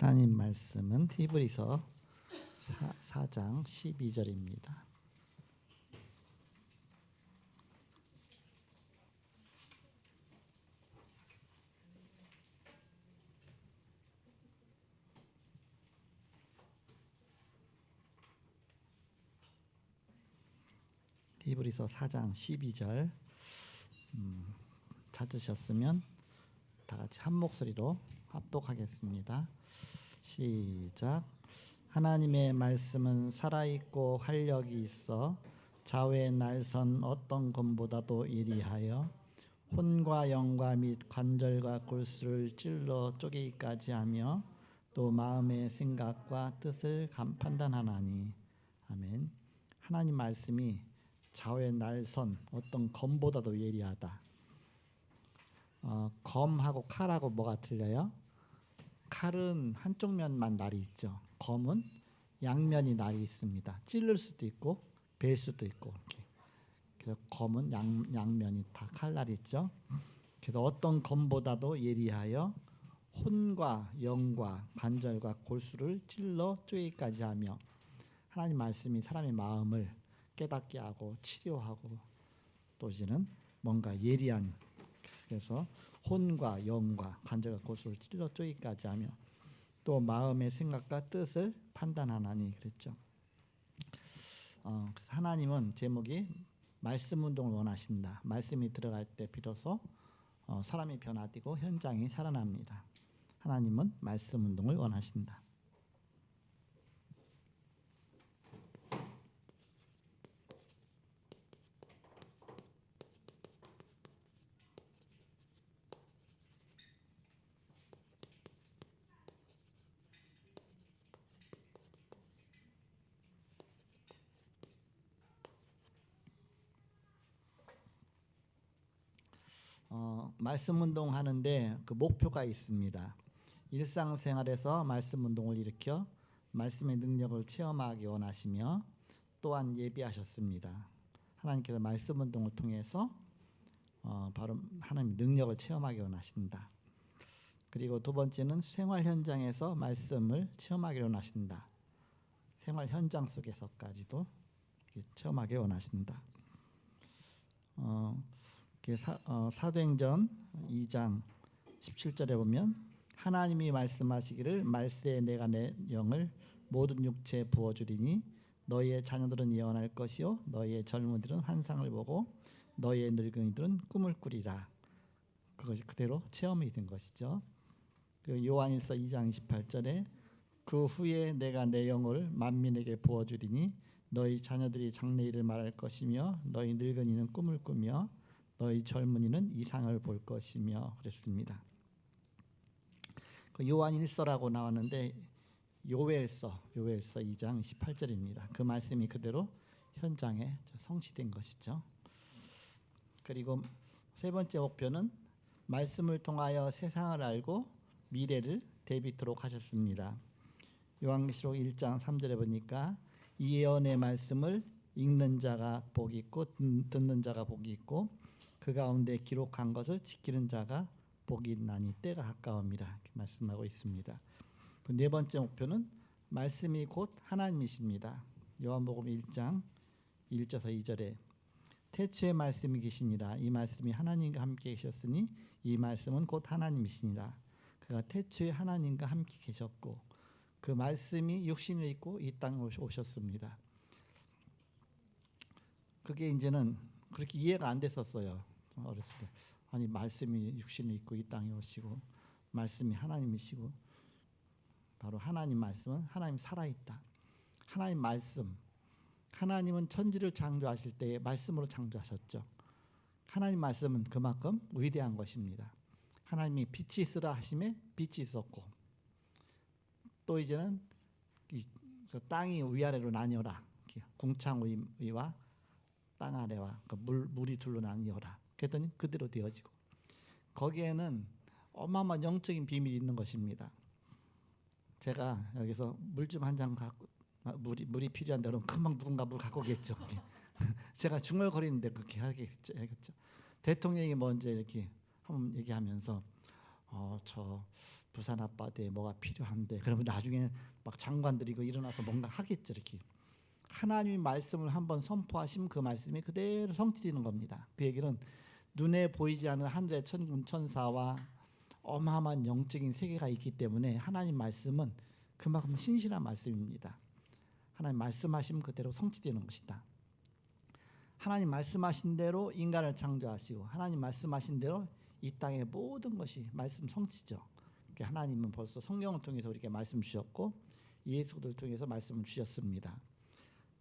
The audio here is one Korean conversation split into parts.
하나님 말씀은 히브리서 4장 12절입니다. 히브리서 4장 12절 찾으셨으면 다 같이 한 목소리로 합독하겠습니다. 시작. 하나님의 말씀은 살아있고 활력이 있어 좌우의 날선 어떤 검보다도 예리하여 혼과 영과 및 관절과 골수를 찔러 쪼개기까지 하며 또 마음의 생각과 뜻을 판단하나니. 아멘. 하나님 말씀이 좌우의 날선 어떤 검보다도 예리하다. 검하고 칼하고 뭐가 틀려요? 칼은 한쪽 면만 날이 있죠. 검은 양면이 날이 있습니다. 찌를 수도 있고 벨 수도 있고 이렇게. 그래서 검은 양면이 다 칼날이 있죠. 그래서 어떤 검보다도 예리하여 혼과 영과 관절과 골수를 찔러 쪼개기까지 하며. 하나님 말씀이 사람의 마음을 깨닫게 하고 치료하고 또 이제는 뭔가 예리한, 그래서 혼과 영과 관절과 골수를 찔러 쪼개기까지 하며 또 마음의 생각과 뜻을 판단하나니 그랬죠. 그래서 하나님은 제목이 말씀 운동을 원하신다. 말씀이 들어갈 때 비로소 사람이 변화되고 현장이 살아납니다. 하나님은 말씀 운동을 원하신다. 말씀 운동 하는데 그 목표가 있습니다. 일상생활에서 말씀 운동을 일으켜 말씀의 능력을 체험하기 원하시며 또한 예비하셨습니다. 하나님께서 말씀 운동을 통해서 바로 하나님의 능력을 체험하기 원하신다. 그리고 두 번째는 생활 현장에서 말씀을 체험하기 원하신다. 생활 현장 속에서까지도 체험하기 원하신다. 사도행전 2장 17절에 보면 하나님이 말씀하시기를 말세에 내가 내 영을 모든 육체에 부어주리니 너희의 자녀들은 예언할 것이요 너희의 젊은이들은 환상을 보고 너희의 늙은이들은 꿈을 꾸리라. 그것이 그대로 체험이 된 것이죠. 그리고 요한일서 2장 28절에 그 후에 내가 내 영을 만민에게 부어주리니 너희 자녀들이 장래일을 말할 것이며 너희 늙은이는 꿈을 꾸며 너희 젊은이는 이상을 볼 것이며 그랬습니다. 그 요한일서라고 나왔는데 요엘서 2장 28절입니다. 그 말씀이 그대로 현장에 성취된 것이죠. 그리고 세 번째 목표는 말씀을 통하여 세상을 알고 미래를 대비토록 하셨습니다. 요한계시록 1장 3절에 보니까 이 예언의 말씀을 읽는 자가 복이 있고 듣는 자가 복이 있고 그 가운데 기록한 것을 지키는 자가 복이 있나니 때가 가까웁니다. 이렇게 말씀하고 있습니다. 그 네 번째 목표는 말씀이 곧 하나님이십니다. 요한복음 1장 1절에서 2절에 태초에 말씀이 계시니라. 이 말씀이 하나님과 함께 계셨으니 이 말씀은 곧 하나님이시니라. 그가 태초에 하나님과 함께 계셨고 그 말씀이 육신을 입고 이 땅에 오셨습니다. 그게 이제는 그렇게 이해가 안 됐었어요. 어렸을 때. 아니 말씀이 육신을 입고 이 땅에 오시고 말씀이 하나님이시고 바로 하나님 말씀은 하나님 살아있다. 하나님 말씀. 하나님은 천지를 창조하실 때 말씀으로 창조하셨죠. 하나님 말씀은 그만큼 위대한 것입니다. 하나님이 빛이 있으라 하심에 빛이 있었고 또 이제는 땅이 위아래로 나뉘어라. 궁창 위와 땅 아래와 물이 둘로 나뉘어라. 그랬더니 그대로 되어지고 거기에는 어마어마한 영적인 비밀이 있는 것입니다. 제가 여기서 물 좀 한 잔 갖고 물이 필요한데 그럼 금방 누군가 물 갖고 오겠죠. 제가 중얼거리는데 그렇게 하겠죠. 대통령이 먼저 이렇게 한번 얘기하면서 저 부산 아빠한테 뭐가 필요한데, 그러면 나중에 막 장관들이 그 일어나서 뭔가 하겠죠. 이렇게 하나님이 말씀을 한번 선포하시면 그 말씀이 그대로 성취되는 겁니다. 그 얘기는 눈에 보이지 않는 하늘의 천군 천사와 어마어마한 영적인 세계가 있기 때문에 하나님 말씀은 그만큼 신실한 말씀입니다. 하나님 말씀하시면 그대로 성취되는 것이다. 하나님 말씀하신 대로 인간을 창조하시고 하나님 말씀하신 대로 이 땅의 모든 것이 말씀 성취죠. 하나님은 벌써 성경을 통해서 우리에게 말씀 주셨고 예수 그리스도를 통해서 말씀을 주셨습니다.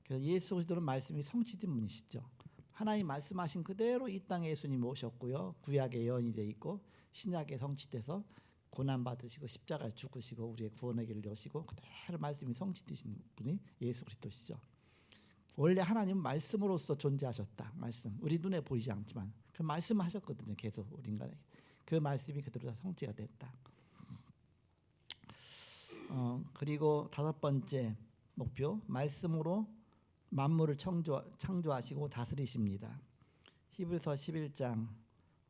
그래서 예수 그리스도는 말씀이 성취된 분이시죠. 하나님 말씀하신 그대로 이 땅에 예수님이 오셨고요. 구약의 예언이 되어 있고 신약에 성취돼서 고난 받으시고 십자가에 죽으시고 우리의 구원의 길을 여시고 그대로 말씀이 성취되신 분이 예수 그리스도시죠. 원래 하나님은 말씀으로서 존재하셨다. 말씀. 우리 눈에 보이지 않지만 그 말씀하셨거든요. 계속 우리 인간에게. 그 말씀이 그대로 다 성취가 됐다. 그리고 다섯 번째 목표, 말씀으로 만물을 창조하시고 다스리십니다. 히브리서 11장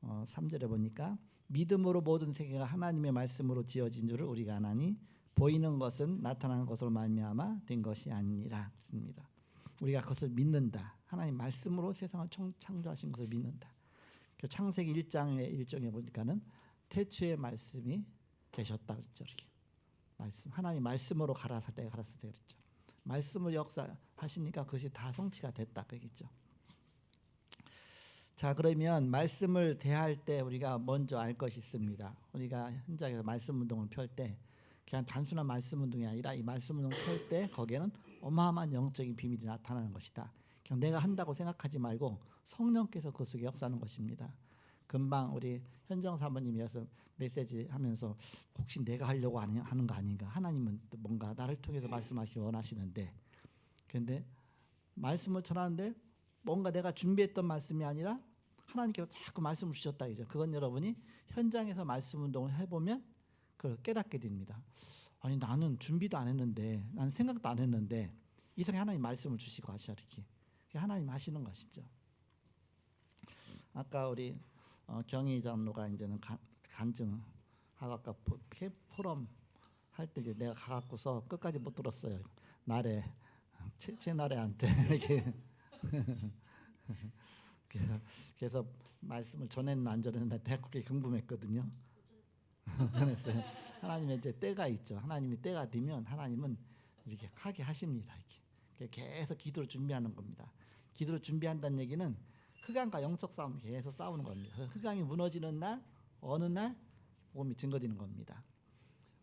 3절에 보니까 믿음으로 모든 세계가 하나님의 말씀으로 지어진 줄을 우리가 아나니 보이는 것은 나타나는 것으로 말미암아 된 것이 아니니라 했습니다. 우리가 그것을 믿는다. 하나님 말씀으로 세상을 창조하신 것을 믿는다. 창세기 1장의 일정에 보니까는 태초에 말씀이 계셨다 그랬죠. 이렇게 말씀, 하나님 말씀으로 가라사대 그랬죠. 말씀을 역사하시니까 그것이 다 성취가 됐다 그랬죠. 자, 그러면 말씀을 대할 때 우리가 먼저 알 것이 있습니다. 우리가 현장에서 말씀 운동을 펼 때 그냥 단순한 말씀 운동이 아니라 이 말씀 운동을 펼 때 거기에는 어마어마한 영적인 비밀이 나타나는 것이다. 그냥 내가 한다고 생각하지 말고 성령께서 그 속에 역사하는 것입니다. 금방 우리 현정 사모님이어서 메시지 하면서 혹시 내가 하려고 하는 거 아닌가? 하나님은 뭔가 나를 통해서 말씀하시기 원하시는데, 그런데 말씀을 전하는데 뭔가 내가 준비했던 말씀이 아니라 하나님께서 자꾸 말씀을 주셨다 이죠. 그건 여러분이 현장에서 말씀 운동을 해보면 그걸 깨닫게 됩니다. 아니 나는 준비도 안 했는데, 나는 생각도 안 했는데 이상하게 하나님 말씀을 주시고 하셔. 이렇게 하나님 하시는 것이죠. 아까 우리 경희 장로가 이제는 간증 하각과 포럼 할 때 이제 내가 가갖고서 끝까지 못 들었어요. 날에 제 날에한테 이렇게 그래서 말씀을 전했나 안 전했나 되게 궁금했거든요. 전했어요. 하나님의 이제 때가 있죠. 하나님이 때가 되면 하나님은 이렇게 하게 하십니다. 이렇게 계속 기도를 준비하는 겁니다. 기도를 준비한다는 얘기는 흑암과 영적 싸움 계속 싸우는 겁니다. 흑암이 무너지는 날 어느 날 복음이 증거되는 겁니다.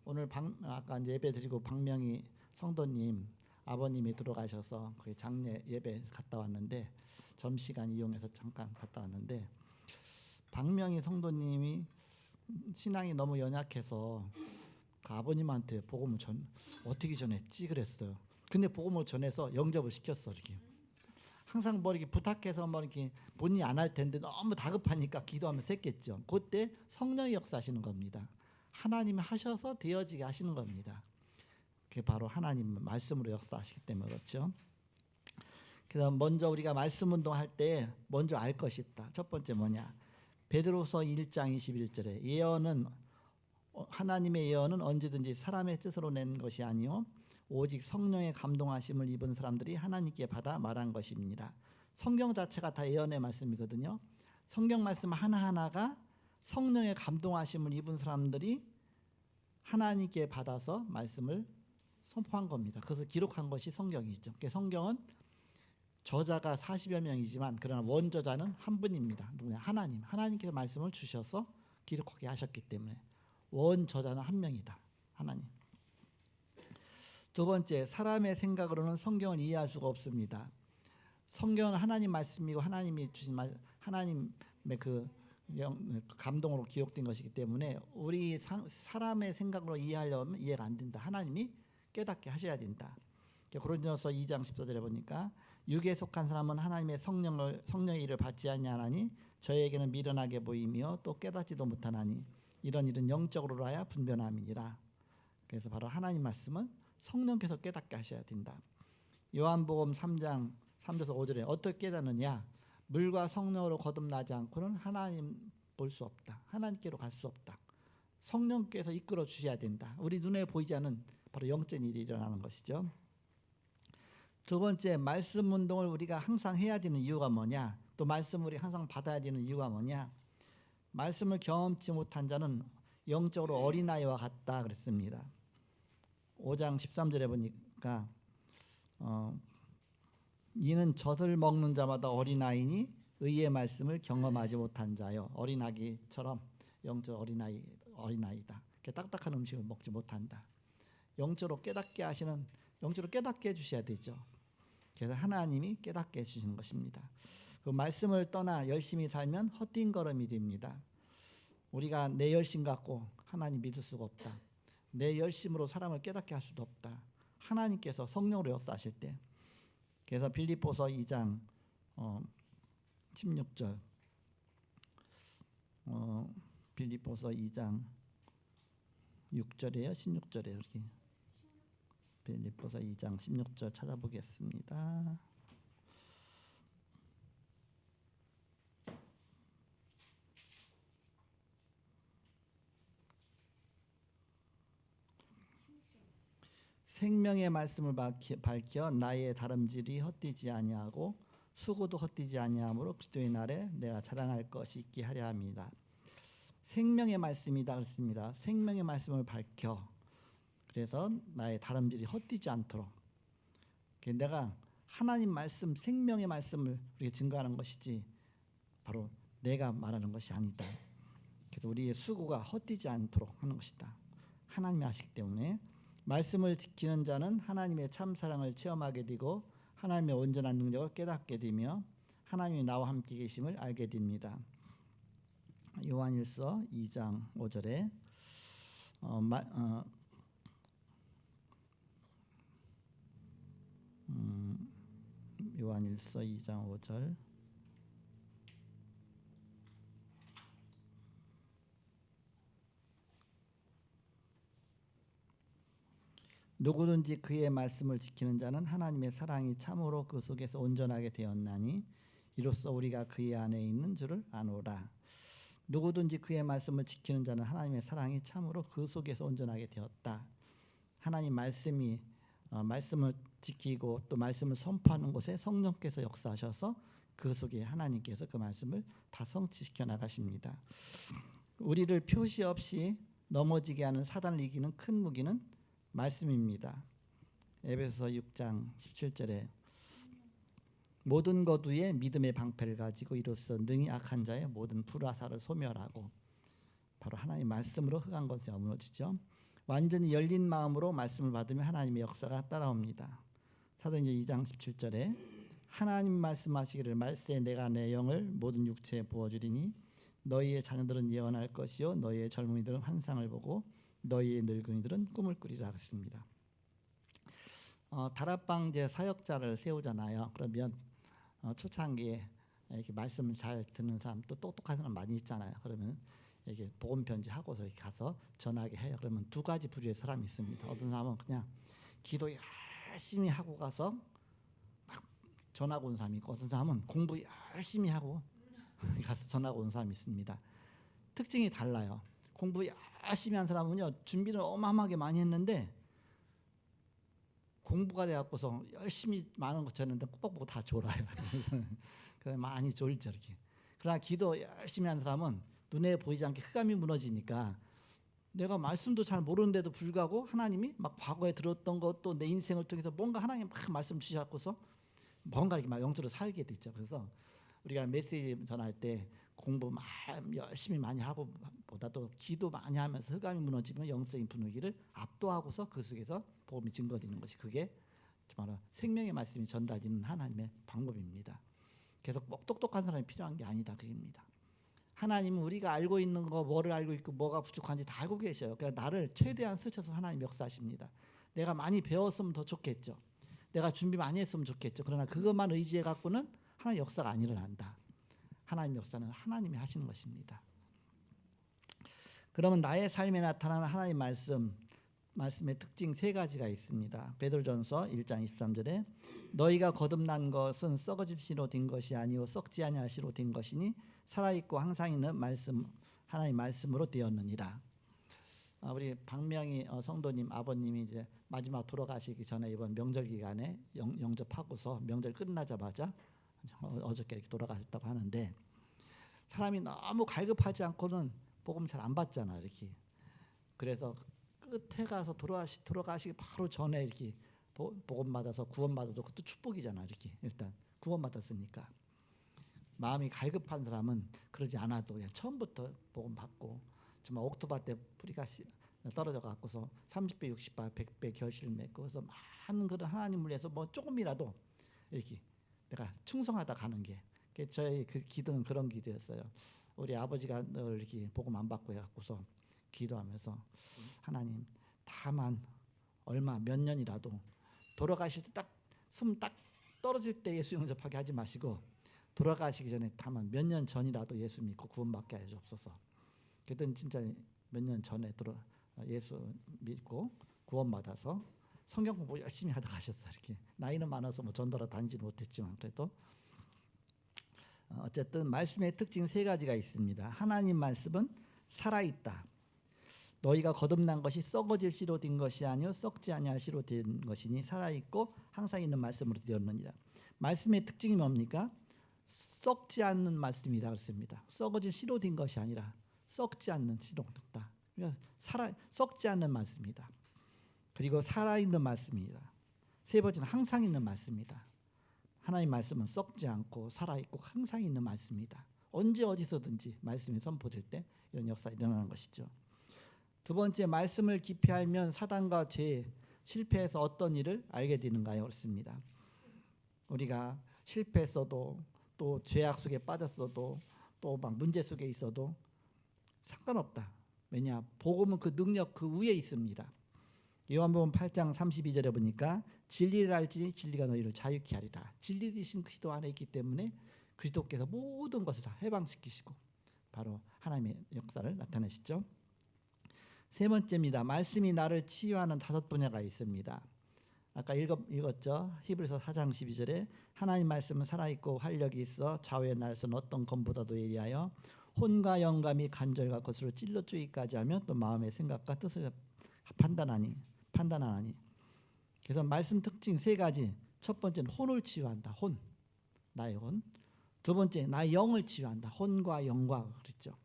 오늘 아까 이제 예배 드리고 박명희 성도님 아버님이 들어가셔서 거기 장례 예배 갔다 왔는데 점시간 이용해서 잠깐 갔다 왔는데 박명희 성도님이 신앙이 너무 연약해서 그 아버님한테 복음을 어떻게 전했지 그랬어요. 근데 복음을 전해서 영접을 시켰어. 이렇게 항상 뭐 이렇게 부탁해서 뭐 이렇게 본인이 안 할 텐데 너무 다급하니까 기도하면서 했겠죠. 그때 성령이 역사하시는 겁니다. 하나님이 하셔서 되어지게 하시는 겁니다. 그게 바로 하나님 말씀으로 역사하시기 때문에 그렇죠. 그래서 먼저 우리가 말씀 운동할 때 먼저 알 것이 있다. 첫 번째 뭐냐? 베드로서 1장 21절에 예언은 하나님의 예언은 언제든지 사람의 뜻으로 낸 것이 아니요 오직 성령의 감동하심을 입은 사람들이 하나님께 받아 말한 것입니다. 성경 자체가 다 예언의 말씀이거든요. 성경 말씀 하나하나가 성령의 감동하심을 입은 사람들이 하나님께 받아서 말씀을 선포한 겁니다. 그래서 기록한 것이 성경이죠. 성경은 저자가 40여 명이지만 그러나 원저자는 한 분입니다. 누구냐? 하나님. 하나님께서 말씀을 주셔서 기록하게 하셨기 때문에 원저자는 한 명이다. 하나님. 두 번째, 사람의 생각으로는 성경을 이해할 수가 없습니다. 성경은 하나님 말씀이고 하나님이 주신 하나님의 그 감동으로 기록된 것이기 때문에 우리 사람의 생각으로 이해하려면 이해가 안 된다. 하나님이 깨닫게 하셔야 된다. 고린도서 2장 14절에 보니까 육에 속한 사람은 하나님의 성령의 일을 받지 아니하나니 저에게는 미련하게 보이며 또 깨닫지도 못하나니 이런 일은 영적으로 하여 분변함이니라. 그래서 바로 하나님 말씀은 성령께서 깨닫게 하셔야 된다. 요한복음 3장 3절에서 5절에 어떻게 깨닫느냐? 물과 성령으로 거듭나지 않고는 하나님 볼 수 없다. 하나님께로 갈 수 없다. 성령께서 이끌어 주셔야 된다. 우리 눈에 보이지 않는 바로 영적인 일이 일어나는 것이죠. 두 번째, 말씀 운동을 우리가 항상 해야 되는 이유가 뭐냐? 또 말씀을 우리 항상 받아야 되는 이유가 뭐냐? 말씀을 경험치 못한 자는 영적으로 어린아이와 같다 그랬습니다. 5장 13절에 보니까 이는 젖을 먹는 자마다 어린아이니 의의 말씀을 경험하지 못한 자요. 어린아기처럼 영적 어린아이다. 딱딱한 음식을 먹지 못한다. 영적으로 깨닫게 해주셔야 되죠. 그래서 하나님이 깨닫게 해주시는 것입니다. 그 말씀을 떠나 열심히 살면 헛된 걸음이 됩니다. 우리가 내 열심 갖고 하나님 믿을 수가 없다. 내 열심으로 사람을 깨닫게 할 수도 없다. 하나님께서 성령으로 역사하실 때. 그래서 빌립보서 2장 16절 빌립보서 2장 6절이에요. 16절이에요. 이렇게 빌립보서 2장 16절 찾아보겠습니다. 생명의 말씀을 밝혀 나의 다름질이 헛되지 아니하고 수고도 헛되지 아니하므로 그리스도의 날에 내가 자랑할 것이 있게 하려 합니다. 생명의 말씀이다 그랬습니다. 생명의 말씀을 밝혀 그래서 나의 다름질이 헛되지 않도록 내가 하나님 말씀 생명의 말씀을 우리가 증거하는 것이지 바로 내가 말하는 것이 아니다. 그래서 우리의 수고가 헛되지 않도록 하는 것이다. 하나님이 하시기 때문에 말씀을 지키는 자는 하나님의 참 사랑을 체험하게 되고 하나님의 온전한 능력을 깨닫게 되며 하나님이 나와 함께 계심을 알게 됩니다. 요한일서 2장 5절에 요한일서 2장 5절 누구든지 그의 말씀을 지키는 자는 하나님의 사랑이 참으로 그 속에서 온전하게 되었나니 이로써 우리가 그의 안에 있는 줄을 아노라. 누구든지 그의 말씀을 지키는 자는 하나님의 사랑이 참으로 그 속에서 온전하게 되었다. 하나님 말씀을 지키고 또 말씀을 선포하는 곳에 성령께서 역사하셔서 그 속에 하나님께서 그 말씀을 다 성취시켜 나가십니다. 우리를 표시 없이 넘어지게 하는 사단을 이기는 큰 무기는 말씀입니다. 에베소서 6장 17절에 모든 것 위에 믿음의 방패를 가지고 이로써 능히 악한 자의 모든 불화살을 소멸하고 바로 하나님 말씀으로 흑한 것에 무너지죠. 완전히 열린 마음으로 말씀을 받으면 하나님의 역사가 따라옵니다. 사도행전 2장 17절에 하나님 말씀하시기를 말세에 내가 내 영을 모든 육체에 부어주리니 너희의 자녀들은 예언할 것이요 너희의 젊은이들은 환상을 보고 너희의 늙은이들은 꿈을 꾸리라 했습니다. 다락방 이제 사역자를 세우잖아요. 그러면 초창기에 이렇게 말씀을 잘 듣는 사람 또 똑똑한 사람 많이 있잖아요. 그러면 이렇게 복음 편지 하고서 이렇게 가서 전하게 해요. 그러면 두 가지 부류의 사람이 있습니다. 어떤 사람은 그냥 기도 열심히 하고 가서 막 전하고 온 사람이 있고 어떤 사람은 공부 열심히 하고 가서 전하고 온 사람이 있습니다. 특징이 달라요. 공부 열심히 한 사람은요 준비를 어마어마하게 많이 했는데 공부가 돼갖고서 열심히 많은 거 쳤는데 꾹 보고 다 졸아요. 그래서 많이 졸죠 이렇게. 그러나 기도 열심히 한 사람은 눈에 보이지 않게 흑암이 무너지니까 내가 말씀도 잘 모르는데도 불구하고 하나님이 막 과거에 들었던 것도 내 인생을 통해서 뭔가 하나님 막 말씀 주셔갖고서 뭔가 이렇게 막 영적으로 살게 됐죠. 그래서 우리가 메시지 전할 때 공부 열심히 많이 하고 보다도 기도 많이 하면서 흑암이 무너지면 영적인 분위기를 압도하고서 그 속에서 복음이 증거되는 것이 그게 정말 생명의 말씀이 전달되는 하나님의 방법입니다. 그래서 꼭 똑똑한 사람이 필요한 게 아니다 그입니다. 하나님은 우리가 알고 있는 거 뭐를 알고 있고 뭐가 부족한지 다 알고 계셔요. 그러니까 나를 최대한 쓰셔서 하나님 역사하십니다. 내가 많이 배웠으면 더 좋겠죠. 내가 준비 많이 했으면 좋겠죠. 그러나 그것만 의지해 갖고는 하나님 역사가 안 일어난다. 하나님 역사는 하나님이 하시는 것입니다. 그러면 나의 삶에 나타나는 하나님 말씀의 특징 세 가지가 있습니다. 베드로전서 1장 23절에 너희가 거듭난 것은 썩어질 씨로 된 것이 아니요 썩지 아니할 씨로 된 것이니 살아있고 항상 있는 말씀 하나님 말씀으로 되었느니라. 우리 박명희 성도님 아버님이 이제 마지막 돌아가시기 전에 이번 명절 기간에 영접하고서 명절 끝나자마자 어저께 이렇게 돌아가셨다고 하는데, 사람이 너무 갈급하지 않고는 복음 잘 안 받잖아 이렇게. 그래서 끝에 가서 돌아가시기 바로 전에 이렇게 복음 받아서 구원 받아도 그것도 축복이잖아 이렇게. 일단 구원 받았으니까. 마음이 갈급한 사람은 그러지 않아도 그냥 처음부터 복음 받고, 정말 옥토바 때 뿌리가 떨어져 갖고서 30배, 60배, 100배 결실 맺고, 그래서 많은 그런 하나님을 위해서 뭐 조금이라도 이렇게 내가 충성하다 가는 게 저희 그 기도는 그런 기도였어요. 우리 아버지가 늘 이렇게 복음 안 받고 해갖고서 기도하면서, 하나님 다만 얼마 몇 년이라도 돌아가실 때 딱 숨 딱 떨어질 때 예수 영접하게 하지 마시고, 돌아가시기 전에 다만 몇 년 전이라도 예수 믿고 구원받게 해 주옵소서. 그랬더니 진짜 몇 년 전에 예수 믿고 구원받아서 성경 공부 열심히 하다 가셨어요. 이렇게 나이는 많아서 뭐 전도로 다니지 못했지만 그래도 어쨌든 말씀의 특징 세 가지가 있습니다. 하나님 말씀은 살아있다. 너희가 거듭난 것이 썩어질 씨로 된 것이 아니요 썩지 아니할 씨로 된 것이니 살아있고 항상 있는 말씀으로 되었느니라. 말씀의 특징이 뭡니까? 썩지 않는 말씀이다 그랬습니다. 썩어질 씨로 된 것이 아니라 썩지 않는 씨로 됐다. 그러니까 썩지 않는 말씀이다. 그리고 살아있는 말씀이다. 세 번째는 항상 있는 말씀이다. 하나님 말씀은 썩지 않고 살아있고 항상 있는 말씀이다. 언제 어디서든지 말씀이 선포될 때 이런 역사가 일어나는 것이죠. 두 번째, 말씀을 깊이 알면 사단과 죄, 실패해서 어떤 일을 알게 되는가요? 그렇습니다. 우리가 실패했어도 또 죄악 속에 빠졌어도 또 막 문제 속에 있어도 상관없다. 왜냐? 복음은 그 능력 그 위에 있습니다. 요한복음 8장 32절에 보니까 진리를 알지 진리가 너희를 자유케 하리라. 진리 되신 그리스도 안에 있기 때문에 그리스도께서 모든 것을 다 해방시키시고 바로 하나님의 역사를 나타내시죠. 세 번째입니다. 말씀이 나를 치유하는 다섯 분야가 있습니다. 아까 읽었죠. 히브리서 4장 12절에 하나님 말씀은 살아있고 활력이 있어 좌우의 날선 어떤 검보다도 예리하여 혼과 영감이 간절과 것으로 찔러 쪼기까지 하면 또 마음의 생각과 뜻을 판단하니. 그래서 말씀 특징 세 가지. 첫 번째는 혼을 치유한다. 혼, 나의 혼. 두 번째, 나의 영을 치유한다. 혼과 영과 그랬죠.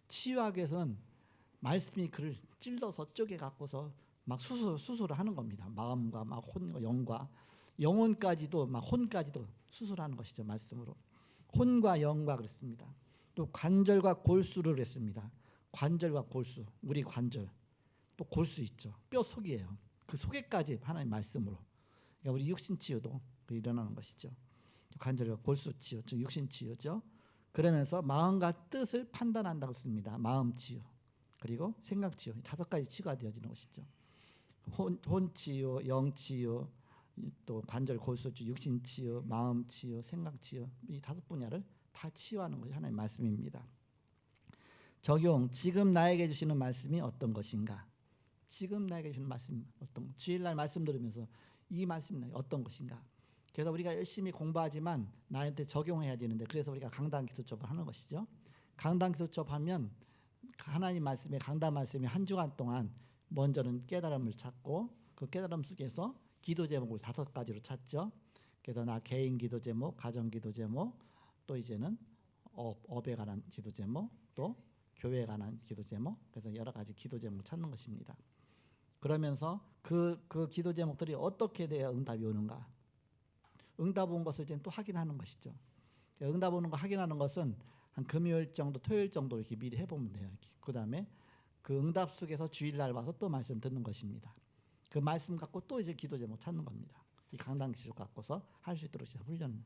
치유하기 위해서는 말씀이 그를 찔러서 쪼개 갖고서 막 수술을 하는 겁니다. 마음과 막 혼과 영과 영혼까지도 막 혼까지도 수술하는 것이죠. 말씀으로 혼과 영과 그랬습니다. 또 관절과 골수를 했습니다. 관절과 골수, 우리 관절 또 골수 있죠. 뼈 속이에요. 그 속에까지 하나님 말씀으로. 그러니까 우리 육신 치유도 일어나는 것이죠. 관절과 골수 치유, 즉 육신 치유죠. 그러면서 마음과 뜻을 판단한다고 씁니다. 마음 치유. 그리고 생각 치유, 다섯 가지 치유가 되어지는 것이죠. 혼 치유, 영 치유, 또 관절 골수 치유, 육신 치유, 마음 치유, 생각 치유, 이 다섯 분야를 다 치유하는 것이 하나님의 말씀입니다. 적용, 지금 나에게 주시는 말씀이 어떤 것인가? 지금 나에게 주시는 말씀 어떤? 주일날 말씀 들으면서 이 말씀이 어떤 것인가? 그래서 우리가 열심히 공부하지만 나한테 적용해야 되는데, 그래서 우리가 강단 기도첩을 하는 것이죠. 강단 기도첩 하면 하나님 말씀에, 강단 말씀이 한 주간 동안 먼저는 깨달음을 찾고 그 깨달음 속에서 기도 제목을 다섯 가지로 찾죠. 그래서 나 개인 기도 제목, 가정 기도 제목, 또 이제는 업에 관한 기도 제목, 또 교회에 관한 기도 제목, 그래서 여러 가지 기도 제목을 찾는 것입니다. 그러면서 그 기도 제목들이 어떻게 돼야 응답이 오는가? 응답 온 것을 이제 또 확인하는 것이죠. 응답 오는 거 확인하는 것은 한 금요일 정도, 토요일 정도 이렇게 미리 해보면 돼요. 이렇게. 그 다음에 그 응답 속에서 주일날 와서 또 말씀 듣는 것입니다. 그 말씀 갖고 또 이제 기도 제목 찾는 겁니다. 이 강단 기술 갖고서 할 수 있도록 훈련.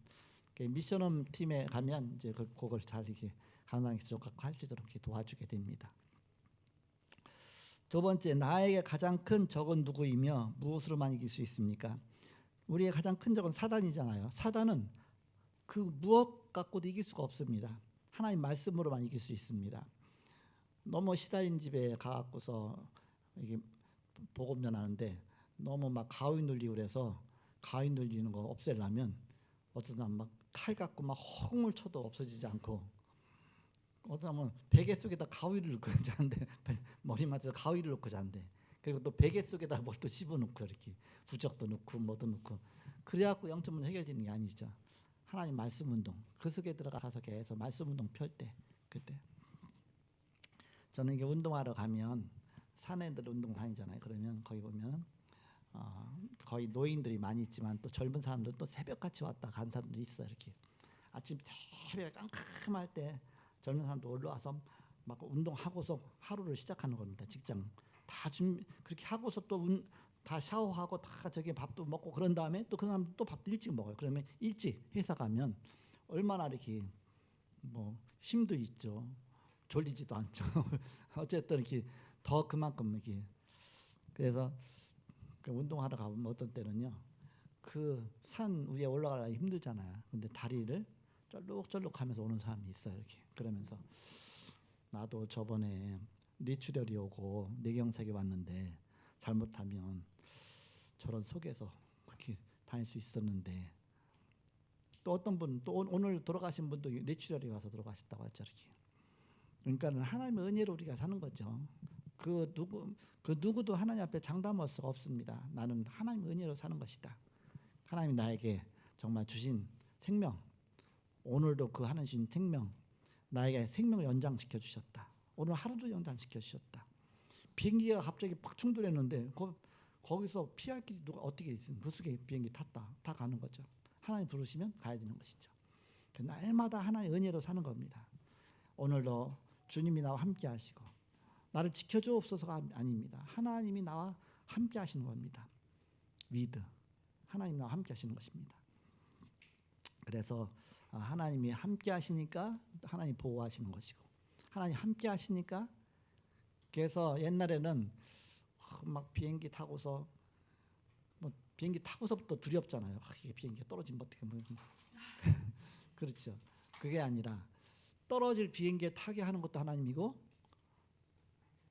미션홈 팀에 가면 이제 그걸 잘 이렇게 강단 기술 갖고 할 수 있도록 이렇게 도와주게 됩니다. 두 번째, 나에게 가장 큰 적은 누구이며 무엇으로만 이길 수 있습니까? 우리의 가장 큰 적은 사단이잖아요. 사단은 그 무엇 갖고도 이길 수가 없습니다. 하나님 말씀으로만 이길 수 있습니다. 너무 시달린 집에 가갖고서 이게 복음 전하는데 너무 막 가위 눌리고 그래서 가위 눌리는 거 없애려면 어떤 사람 막 칼 갖고 막 헝을 쳐도 없어지지 않고, 어떤 사람은 베개 속에다 가위를 넣고 자는데 머리맡에서 가위를 넣고 잔대. 그리고 또 베개 속에다 뭘 또 집어넣고 이렇게 부적도 넣고 뭐도 넣고 그래갖고 영적 문제 해결되는 게 아니죠. 하나님 말씀 운동 그 속에 들어가서 계속 말씀 운동 펼 때 그때 저는 이게 운동하러 가면 산에들 운동 다니잖아요. 그러면 거기 보면 거의 노인들이 많이 있지만 또 젊은 사람들 또 새벽같이 왔다 간 사람들이 있어요. 이렇게 아침 새벽에 깜깜할 때 젊은 사람도 올라와서 막 운동하고서 하루를 시작하는 겁니다. 직장 다 준비 그렇게 하고서 또 다 샤워하고 다 저기 밥도 먹고 그런 다음에 또 그 사람 또 밥도 일찍 먹어요. 그러면 일찍 회사 가면 얼마나 이렇게 뭐 힘도 있죠. 졸리지도 않죠. 어쨌든 이렇게 더 그만큼 이렇게 그래서 그 운동하러 가보면 어떤 때는요 그 산 위에 올라가기 힘들잖아요. 근데 다리를 쩔룩쩔룩하면서 오는 사람이 있어요. 이렇게 그러면서 나도 저번에 뇌출혈이 오고 뇌경색이 왔는데 잘못하면 저런 속에서 그렇게 다닐 수 있었는데 또 어떤 분 또 오늘 돌아가신 분도 뇌출혈이 와서 돌아가셨다고 했죠. 이렇게 그러니까는 하나님의 은혜로 우리가 사는 거죠. 그 누구도 하나님 앞에 장담할 수가 없습니다. 나는 하나님의 은혜로 사는 것이다. 하나님이 나에게 정말 주신 생명 오늘도 그 하나님 주신 생명 나에게 생명을 연장시켜 주셨다. 오늘 하루도 연장시켜 주셨다. 비행기가 갑자기 팍 충돌했는데 거기서 피할 길이 누가 어떻게 있으면 그 속에 비행기 탔다 다 가는 거죠. 하나님 부르시면 가야 되는 것이죠. 날마다 하나님의 은혜로 사는 겁니다. 오늘도 주님이 나와 함께 하시고 나를 지켜주옵소서가 아닙니다. 하나님이 나와 함께 하시는 겁니다. 위드 하나님 나와 함께 하시는 것입니다. 그래서 하나님이 함께 하시니까 하나님 보호하시는 것이고 하나님 함께 하시니까 그래서 옛날에는 막 비행기 타고서 뭐 비행기 타고서부터 두렵잖아요. 이게 비행기가 떨어지면 어떻게 뭐 그렇죠. 그게 아니라 떨어질 비행기에 타게 하는 것도 하나님이고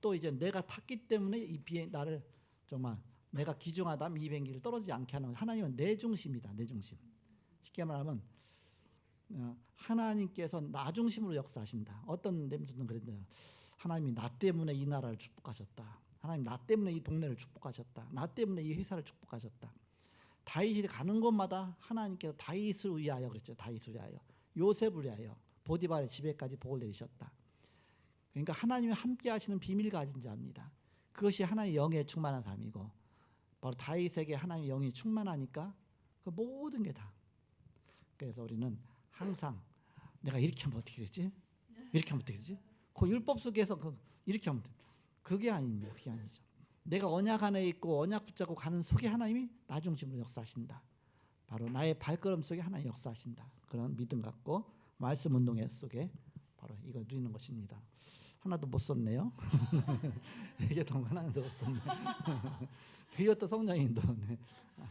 또 이제 내가 탔기 때문에 이 나를 정말 내가 귀중하다면 이 비행기를 떨어지지 않게 하는 하나님은 내 중심이다. 내 중심. 쉽게 말하면 하나님께서 나 중심으로 역사하신다. 어떤 내용들은 그랬는데 하나님이 나 때문에 이 나라를 축복하셨다. 하나님 나 때문에 이 동네를 축복하셨다. 나 때문에 이 회사를 축복하셨다. 다윗이 가는 곳마다 하나님께서 다윗을 위하여 그랬죠. 다윗을 위하여 요셉을 위하여 보디발의 집에까지 복을 내리셨다. 그러니까 하나님이 함께 하시는 비밀을 가진 자입니다. 그것이 하나님의 영에 충만한 삶이고 바로 다윗에게 하나님의 영이 충만하니까 그 모든 게 다. 그래서 우리는 항상 내가 이렇게 하면 어떻게 되지? 이렇게 하면 어떻게 되지? 그 율법 속에서 이렇게 하면 돼. 그게 아닙니다. 그게 아니죠. 내가 언약 안에 있고 언약 붙잡고 가는 속에 하나님이 나 중심으로 역사하신다. 바로 나의 발걸음 속에 하나님 역사하신다. 그런 믿음 갖고 말씀 운동회 속에 바로 이걸 누리는 것입니다. 하나도 못 썼네요. 이게 더 하나도 못 썼네. 이것도 성령인도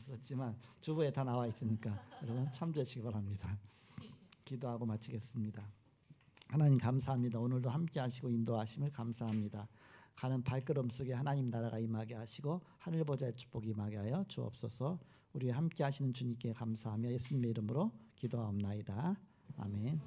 썼지만 주보에 다 나와 있으니까 여러분 참조하시기 바랍니다. 기도하고 마치겠습니다. 하나님 감사합니다. 오늘도 함께 하시고 인도하심을 감사합니다. 가는 발걸음 속에 하나님 나라가 임하게 하시고 하늘 보좌의 축복이 임하게 하여 주옵소서. 우리 함께 하시는 주님께 감사하며 예수님의 이름으로 기도하옵나이다. 아멘.